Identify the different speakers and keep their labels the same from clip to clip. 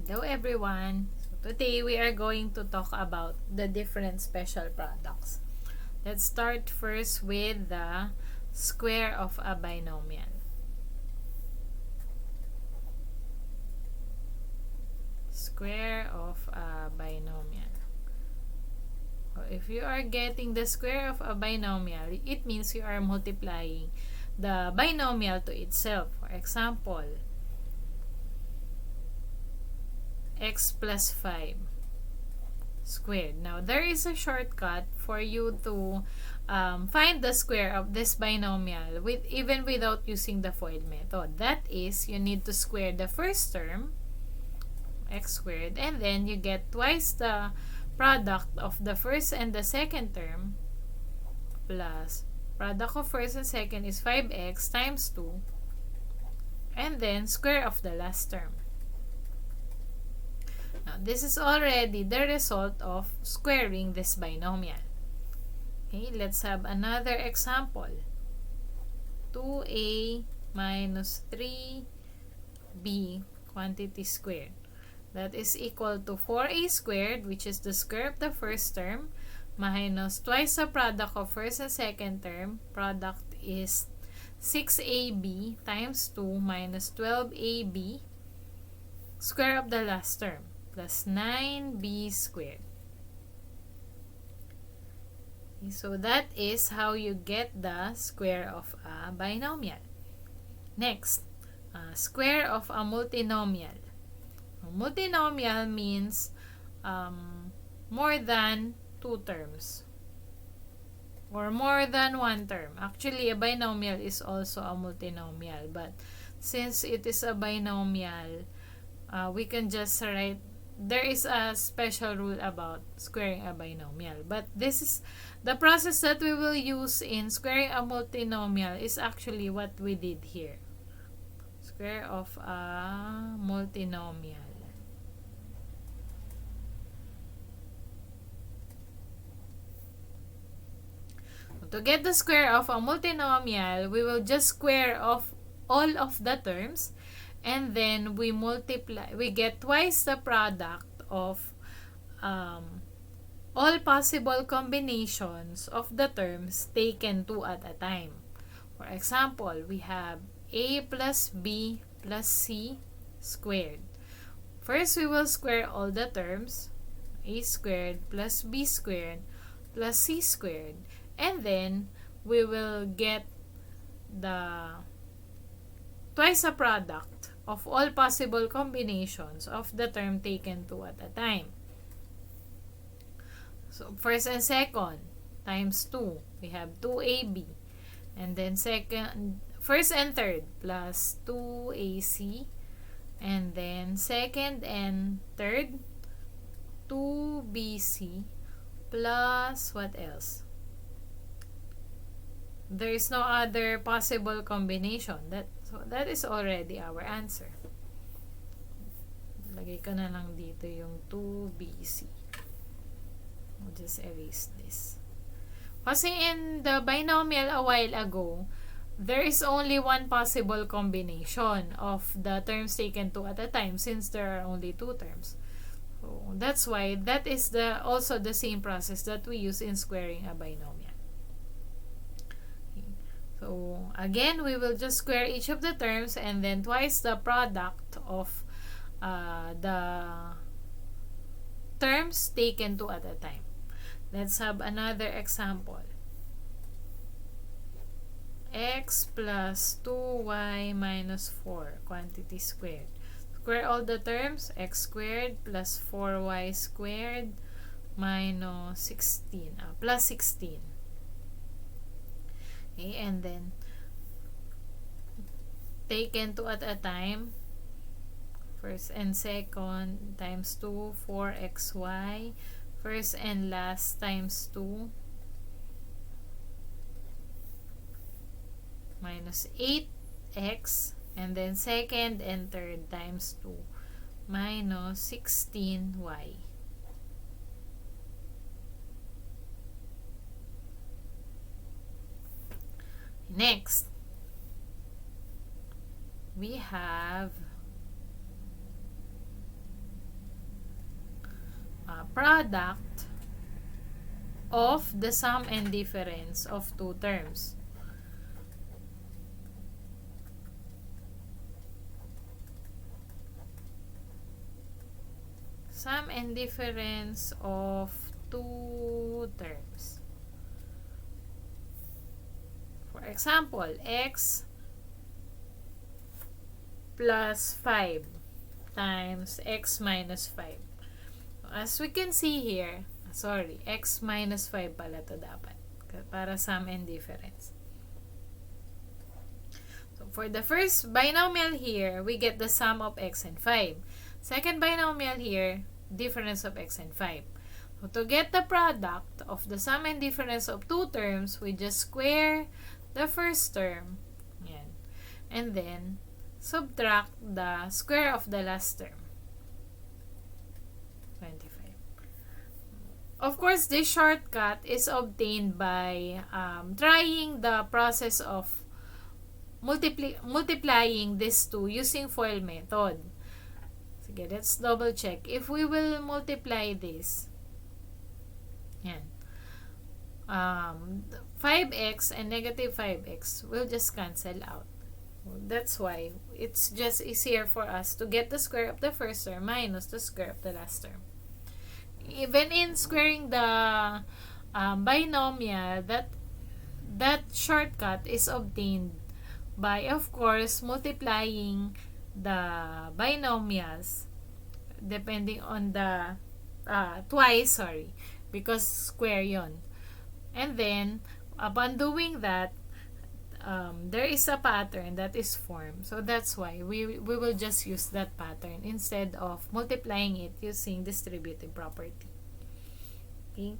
Speaker 1: Hello everyone! So today we are going to talk about the different special products. Let's start first with the square of a binomial. Square of a binomial. So if you are getting the square of a binomial, it means you are multiplying the binomial to itself. For example, x plus 5 squared. Now, there is a shortcut for you to find the square of this binomial even without using the FOIL method. That is, you need to square the first term, x squared, and then you get twice the product of the first and the second term plus product of first and second is 5x times 2, and then square of the last term. Now, this is already the result of squaring this binomial. Okay, let's have another example. 2a minus 3b quantity squared. That is equal to 4a squared, which is the square of the first term, minus twice the product of first and second term. Product is 6ab times 2 minus 12ab, square of the last term, plus 9b squared. Okay, so that is how you get the square of a binomial. Next, square of a multinomial. A multinomial means more than two terms or more than one term. Actually, a binomial is also a multinomial, but since it is a binomial, we can just write, there is a special rule about squaring a binomial, but this is the process that we will use in squaring a multinomial is actually what we did here. Square of a multinomial. To get the square of a multinomial, we will just square off all of the terms, and then we multiply, we get twice the product of all possible combinations of the terms taken two at a time. For example, we have a plus b plus c squared. First, we will square all the terms, a squared plus b squared plus c squared, and then we will get the twice the product of all possible combinations of the term taken two at a time. So, first and second times 2, we have 2ab. And then first and third plus 2ac. And then second and third, 2bc plus what else? There is no other possible combination. So that is already our answer. Lagay ko na lang dito yung 2bc. I'll just erase this. Kasi in the binomial a while ago, there is only one possible combination of the terms taken two at a time since there are only two terms. So that's why that is also the same process that we use in squaring a binomial. So, again, we will just square each of the terms and then twice the product of the terms taken two at a time. Let's have another example. X plus 2y minus 4 quantity squared. Square all the terms. X squared plus 4y squared minus 16. Plus 16. Okay, and then taken two at a time, first and second times 2, 4xy, first and last times 2, minus 8x, and then second and third times 2, minus 16y. Next, we have product of the sum and difference of two terms. Sum and difference of two terms. For example, x plus 5 times x minus 5. As we can see here, x minus 5 pala to dapat. Para sum and difference. So for the first binomial here, we get the sum of x and 5. Second binomial here, difference of x and 5. So to get the product of the sum and difference of two terms, we just square the first term. Yan. And then, subtract the square of the last term. 25. Of course, this shortcut is obtained by trying the process of multiplying these two using FOIL method. Sige, let's double check. If we will multiply this, yan, 5x and negative 5x will just cancel out. That's why it's just easier for us to get the square of the first term minus the square of the last term. Even in squaring the binomial, that shortcut is obtained by, of course, multiplying the binomials depending on the twice, because square yon. And then, upon doing that, there is a pattern that is formed. So that's why we will just use that pattern instead of multiplying it using distributive property. Okay.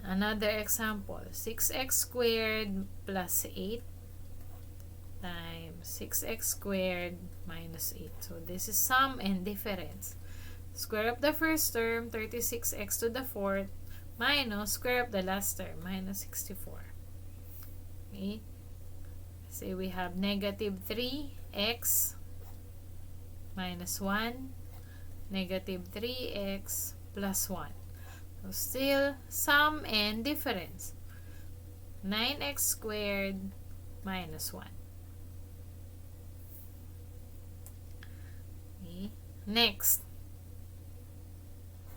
Speaker 1: Another example, 6x squared plus 8 times 6x squared minus 8. So this is sum and difference. Square of the first term, 36x to the fourth, minus square of the last term, minus 64. Okay. Say we have negative 3x minus 1, negative 3x plus 1. So still sum and difference. 9x squared minus 1. Okay. Next,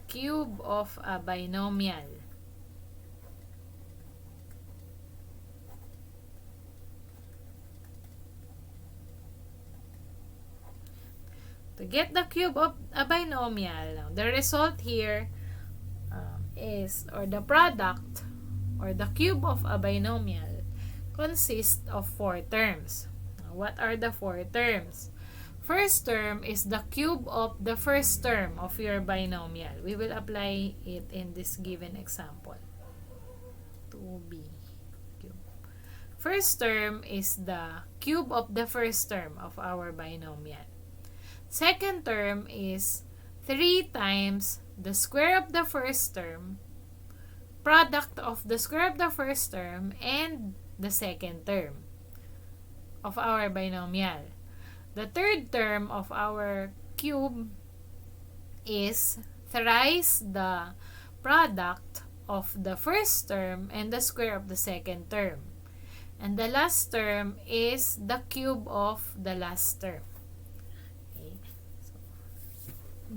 Speaker 1: cube of a binomial. To get the cube of a binomial, now the result here is, or the product, or the cube of a binomial consists of 4 terms. Now, what are the 4 terms? First term is the cube of the first term of your binomial. We will apply it in this given example. 2b cube. First term is the cube of the first term of our binomial. Second term is 3 times the square of the first term, product of the square of the first term and the second term of our binomial. The third term of our cube is thrice the product of the first term and the square of the second term. And the last term is the cube of the last term. Okay.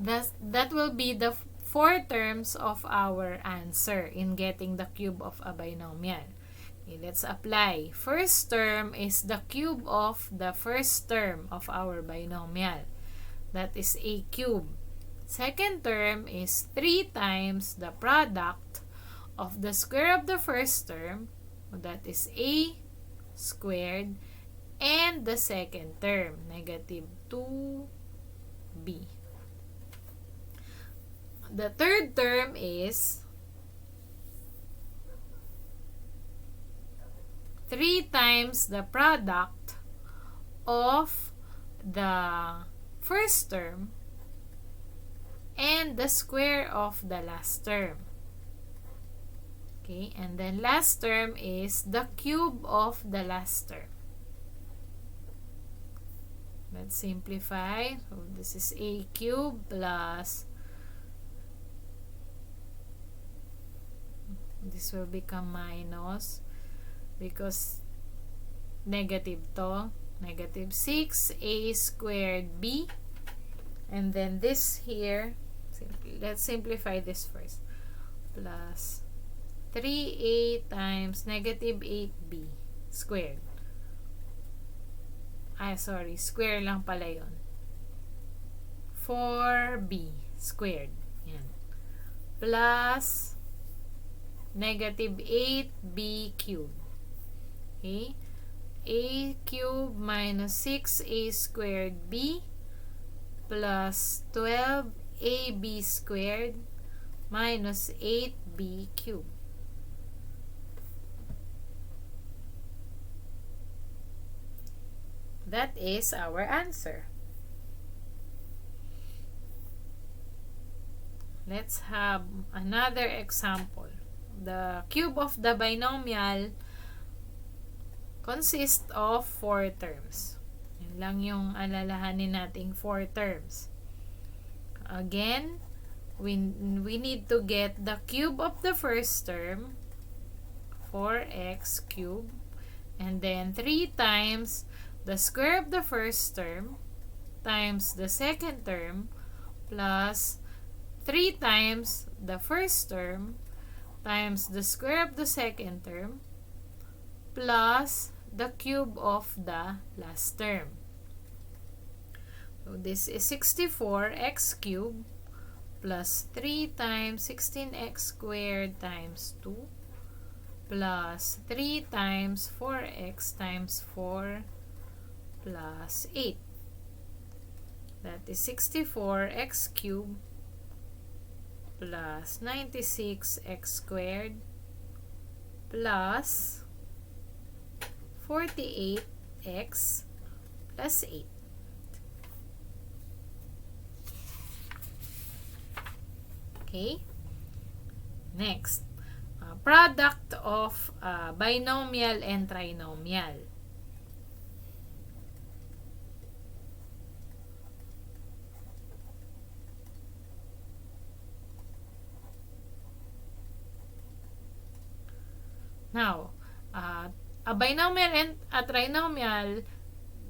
Speaker 1: So that will be the 4 terms of our answer in getting the cube of a binomial. Okay, let's apply. First term is the cube of the first term of our binomial. That is a cube. Second term is 3 times the product of the square of the first term. That is a squared. And the second term, negative 2b. The third term is 3 times the product of the first term and the square of the last term. Okay, and then last term is the cube of the last term. Let's simplify. So this is a cube plus This will become minus because negative to. Negative 6a squared b. And then this here, let's simplify this first. Plus 3a times negative 8b squared. Sorry, square lang pala yun. 4b squared. Yan. Plus negative 8b cubed. Okay? A cubed minus 6a squared b plus 12ab squared minus 8b cubed. That is our answer. Let's have another example. The cube of the binomial consists of 4 terms. Yan lang yung alalahanin nating 4 terms. Again, we need to get the cube of the first term, 4x cubed, and then 3 times the square of the first term times the second term plus 3 times the first term times the square of the second term plus the cube of the last term. So this is 64x cubed plus 3 times 16x squared times 2 plus 3 times 4x times 4 plus 8. That is 64x cubed plus 96x squared plus 48x plus 8. Okay? Next, product of binomial and trinomial. Now, a binomial and a trinomial,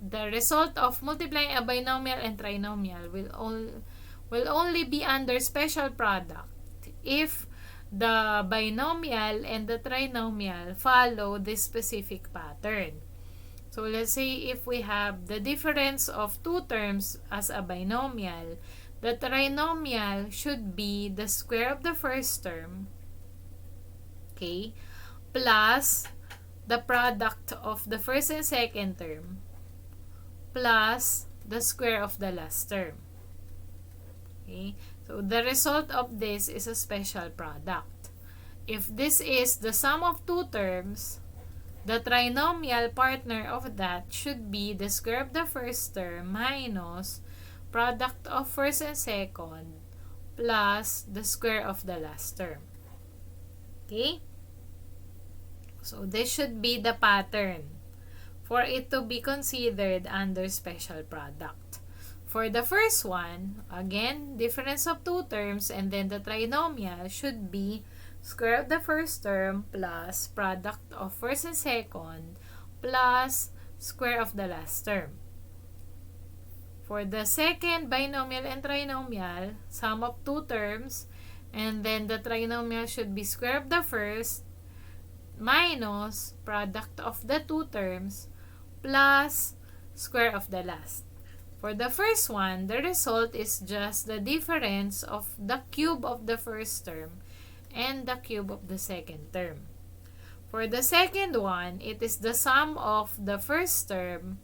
Speaker 1: the result of multiplying a binomial and trinomial will only be under special product if the binomial and the trinomial follow this specific pattern. So let's say if we have the difference of 2 terms as a binomial, the trinomial should be the square of the first term, okay, plus the product of the first and second term plus the square of the last term. Okay? So the result of this is a special product. If this is the sum of 2 terms, the trinomial partner of that should be the square of the first term minus product of first and second plus the square of the last term. Okay? So this should be the pattern for it to be considered under special product. For the first one, again, difference of 2 terms and then the trinomial should be square of the first term plus product of first and second plus square of the last term. For the second binomial and trinomial, sum of 2 terms and then the trinomial should be square of the first minus product of the 2 terms plus square of the last. For the first one, the result is just the difference of the cube of the first term and the cube of the second term. For the second one, it is the sum of the first term,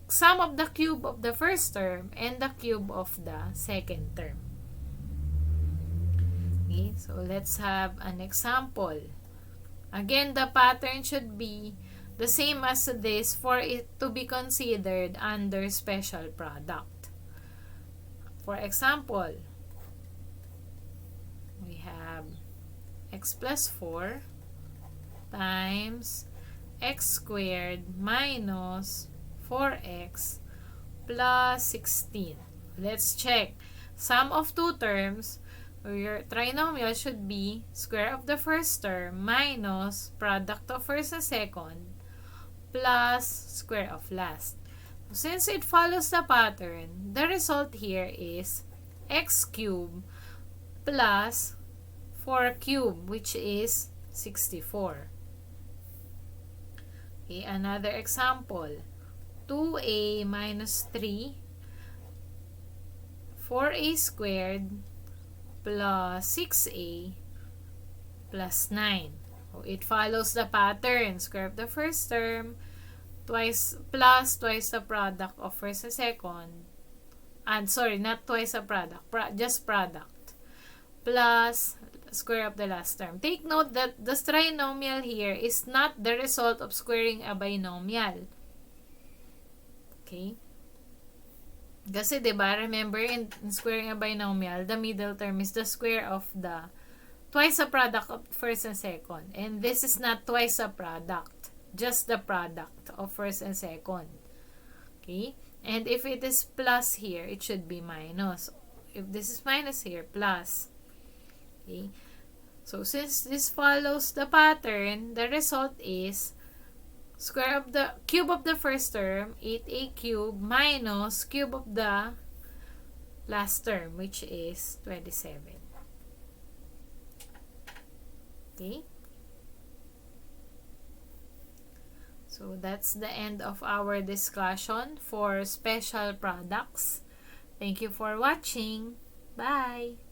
Speaker 1: sum of the cube of the first term and the cube of the second term. Okay, so let's have an example. Again, the pattern should be the same as this for it to be considered under special product. For example, we have x plus 4 times x squared minus 4x plus 16. Let's check. Sum of 2 terms. or your trinomial should be square of the first term minus product of first and second plus square of last. Since it follows the pattern, the result here is x cubed plus 4 cubed, which is 64. Okay, another example. 2a minus 3, 4a squared plus 6a plus 9. So it follows the pattern. Square of the first term, twice the product of first and second. And sorry, not twice the product, just product. Plus square of the last term. Take note that the trinomial here is not the result of squaring a binomial. Okay? Kasi, diba, remember, in squaring a binomial, the middle term is the square of the twice the product of first and second. And this is not twice the product, just the product of first and second. Okay? And if it is plus here, it should be minus. If this is minus here, plus. Okay? So, since this follows the pattern, the result is square of the cube of the first term, 8a cubed minus cube of the last term, which is 27. Okay? So, that's the end of our discussion for special products. Thank you for watching. Bye!